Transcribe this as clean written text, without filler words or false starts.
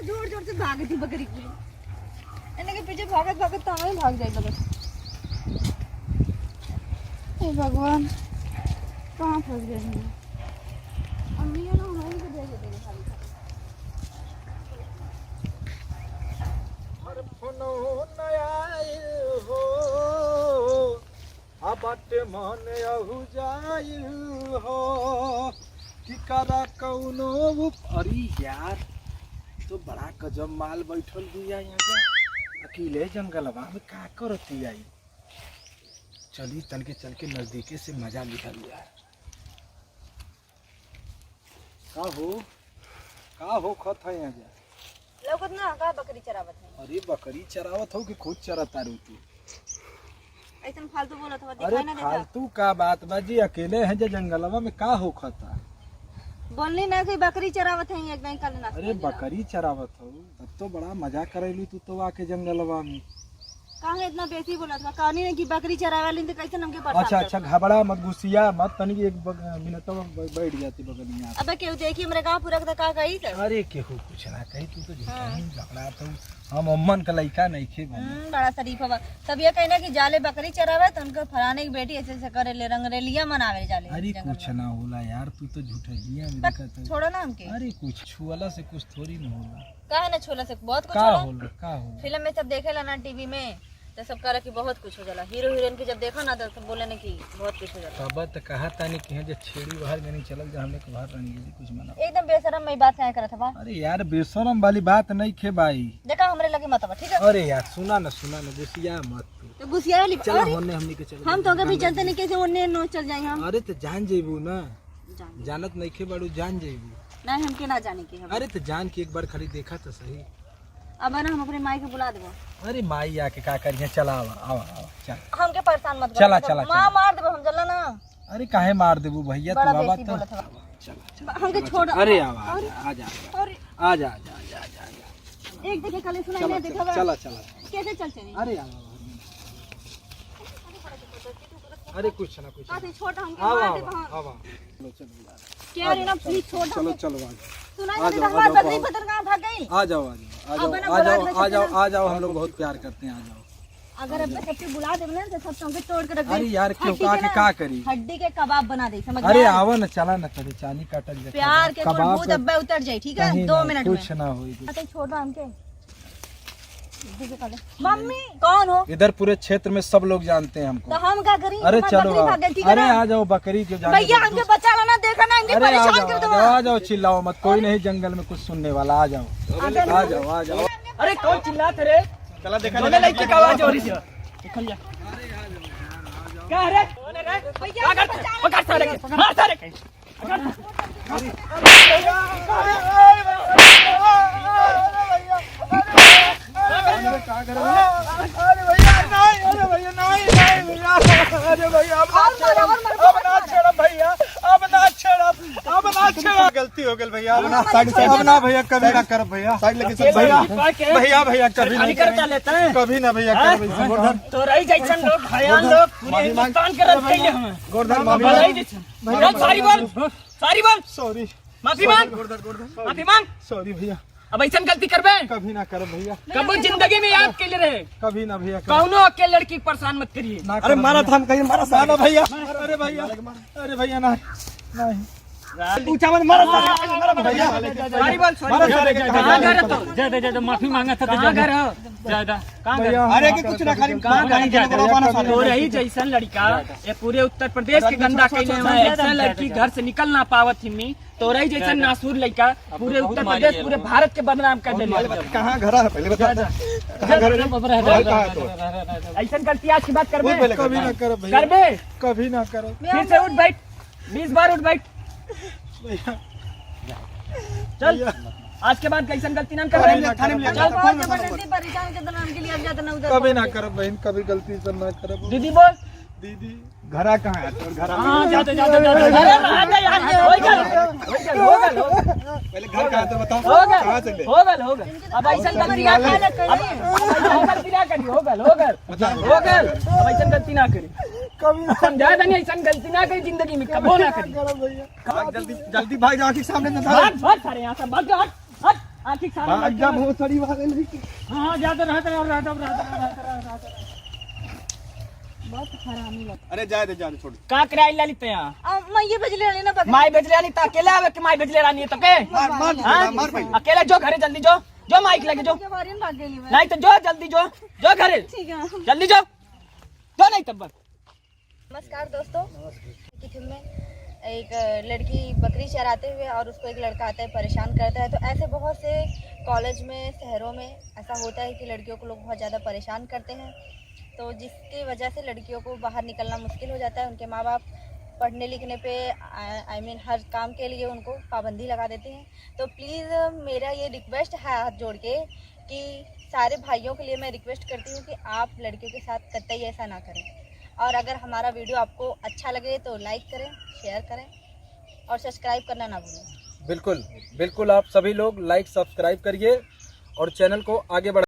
जोर जोर से भागी थी बकरी की, इनके पीछे भागत भागत तांगा ही भाग जाएगा बस। हे भगवान कहाँ फंस गए हैं अम्मी ना हमारे को दे देंगे खाली हर फनो नया हो बाटे मन अहु जाइल हो कि करा कौनो। अरे यार तो बड़ा गजब माल बैठल बिया यहाँ के अकेले जंगलवा में का करती आई। चली तन के चल के नजदीके से मजा लिखल यार। का हो खत है यहाँ जा लोगों ना का बकरी चरावत है। अरे बकरी चरावत हो कि खुद चरता रू तू? ऐसा फालतू बोलत हो अरे दिखाई ना देता। फालतू का बात बाजी अकेले हैं जो जंगलवा में का हो खता। बोलनी ना कि बकरी चरावत है एक बैंक कल ना। अरे बकरी चरावत हो तब तो बड़ा मजा करेलू तू तो आके जंगलवा में। काहे इतना बेसी बोलत बा? कहानी नहीं कि बकरी चरावेली तो कैसे हमके परेशान अच्छा घबरा मत गुस्सिया मत तनी एक मिनट बैठ जाती बगलिया। अबे केहू देखी हमरे गांव पूरा का का कही त अरे केहू कुछ ना कही तू तो झगड़ा तो हम अम्मन का लइका नहीं खे बड़ा शरीफ बा। तब ये कहना कि जाले बकरी चरावे तो उनको फलाने की बेटी ऐसे ऐसे करे ले रंगरेलिया मनावे जाले। अरे कुछ ना होला यार तू तो झूठिया में दिखत। छोड़ो ना हमके। अरे कुछ छुअला से कुछ थोड़ी ना होला। काहे ना छोला से बहुत कुछ का होला। का हो फिल्म में सब देखेला ना टीवी में तो सब कह रहा कि बहुत कुछ हो जाला। हीरो हीरोइन के जब देखा ना तो सब बोले ना कि बहुत कुछ हो जाला। तब त कहा तानी कि जे छेड़ी बाहर नहीं चलल जा हमने के बाहर रहनी कुछ मना। एकदम बेशरम में बात क्या करत बा। अरे यार बेशरम वाली बात नहीं खे भाई। देखा हमरे लगे मत बा ठीक है। अरे यार सुना ना गुस्सिया मत तू। तो गुस्सिया वाली चल होने हमनी के चल। हम तो कभी चलते नहीं कैसे ओने नो चल जाए हम। अरे तो जान जेबू ना जानत नहीं खे बाड़ू जान जेबू। नहीं हमके ना जाने के हम। अरे तो जान के एक बार खाली देखा तो सही। अब ना हम अपने माई को बुला देबो। अरे माई आके का करिए चला आवा चल। हमके परेशान मत चला मां मार देबो हम चला ना। अरे काहे मार देबू भैया तू बाबा तो चला हमके छोड़। अरे आवा आजा अरे आजा एक देखे कल सुनाई नहीं देखा चला कैसे चल चले। अरे आवा अरे कुछ ना काफी छोटा हमके आवा मार देबो। आवा चलो क्या रे ना प्लीज छोड़ चलो सुनाई नहीं देता हमारी बकरी पतर कहां भाग गई। आ जाओ हम लोग बहुत प्यार करते हैं। आ जाओ अगर अब सबके बुला देबो ना तो सब तुमके तोड़ के रख दे। अरे यार क्यों का करी हड्डी के कबाब बना दे समझ। अरे आवा ना चला ना तेरे चानी काटल जा प्यार के कोई भूत अब्बे उतर जाए ठीक है 2 मिनट में। कुछ ना होई। अच्छा छोटा हमके मम्मी कौन हो? इधर पूरे क्षेत्र में सब लोग जानते हैं हमको। तो हम क्या करें? अरे चलो अरे आ जाओ बकरी के भैया हमके बचा लाना देखा ना इनके परेशान कर दो। आ जाओ चिल्लाओ मत कोई नहीं जंगल में कुछ सुनने वाला। आ जाओ। अरे कौन चिल्लाते रे? चला देखा दोनों लड़की का आवाज हो रही है। निकल जा। क्या है रे? क्या करते? पकड़ सारे के मार सारे के। गलती हो गई भैया। अब ना भैया कभी ना कर भैया। भैया कभी नहीं कभी ना भैया। तो रही जैसन लोग भयान लोग पूरे हिंदुस्तान के रख के हम गोरधन भैया सारी बोल सॉरी माफी मांग सॉरी भैया। अब ऐसा गलती करबे कभी ना कर भैया। कबो जिंदगी में याद के लिए रहे कभी ना भैया। कौनो अकेले लड़की को परेशान मत करिए। अरे मारा था हम कहीं मारा ना भैया। अरे भैया ना नहीं पूछा मत मारा भैया। सारी बोल कहां घर तो जा माफी मांगा था। कहां घर हो ज्यादा कहां घर? अरे कि कुछ ना खाली कहां घर तो रही जैसन लड़का ये पूरे उत्तर प्रदेश के गंदा कैले हुए ऐसा लड़की घर से निकल ना पावत हिम्मी तो रही जैसन नासूर लड़का पूरे उत्तर प्रदेश पूरे भारत के बदनाम कर देले। कहां घर है पहले बता। ऐसा गलती आज की बात करबे कभी ना कर भैया। करबे कभी ना करो। फिर से उठ बैठ 20 बार उठ बैठ। चल आज के बाद कैसन गलती ना कर। कभी ना करो बहन कभी गलती से ना करो। दीदी बोल दीदी घरा कहाँ है तो घरा जाते पहले घर कहाँ तो बताओ कहाँ चले। हो गल अब ऐसा गलती ना करी। अब ऐसा गलती ना करी कभी ना समझा दनी ऐसा गलती ना करी जिंदगी में कबो ना करी। जल्दी भाई आँख के सामने भाग सारे यहाँ से भाग हट आखिर भाग जा बहुत सड़ी भागे नहीं। हाँ ज्यादा रहता बहुत हरामी लगता अरे जाए दे छोड़। का कराई ललित यहाँ अब मैं ये बजले वाली ना पकड़ माई बेचले रानी तो अकेले आवे कि माई बेचले रानी है तो के मार मार हाँ? मार भाई। अकेले जो घरे जल्दी जो माइक लगे जो के बारे में भाग गई मैं। नहीं तो जो जल्दी जो घरे ठीक है। जल्दी जो नहीं तब बस। नमस्कार दोस्तों की फिल्म में एक लड़की बकरी चराते हुए और उसको एक लड़का आता है परेशान करता है। तो ऐसे बहुत से कॉलेज में शहरों में ऐसा होता है कि लड़कियों को लोग बहुत ज़्यादा परेशान करते हैं, तो जिसकी वजह से लड़कियों को बाहर निकलना मुश्किल हो जाता है। उनके माँ बाप पढ़ने लिखने पे आई मीन हर काम के लिए उनको पाबंदी लगा देते हैं। तो प्लीज़ मेरा ये रिक्वेस्ट है हाथ जोड़ के कि सारे भाइयों के लिए मैं रिक्वेस्ट करती हूँ कि आप लड़कियों के साथ कतई ऐसा ना करें। और अगर हमारा वीडियो आपको अच्छा लगे तो लाइक करें, शेयर करें और सब्सक्राइब करना ना भूलें। बिल्कुल बिल्कुल, आप सभी लोग लाइक सब्सक्राइब करिए और चैनल को आगे बढ़ा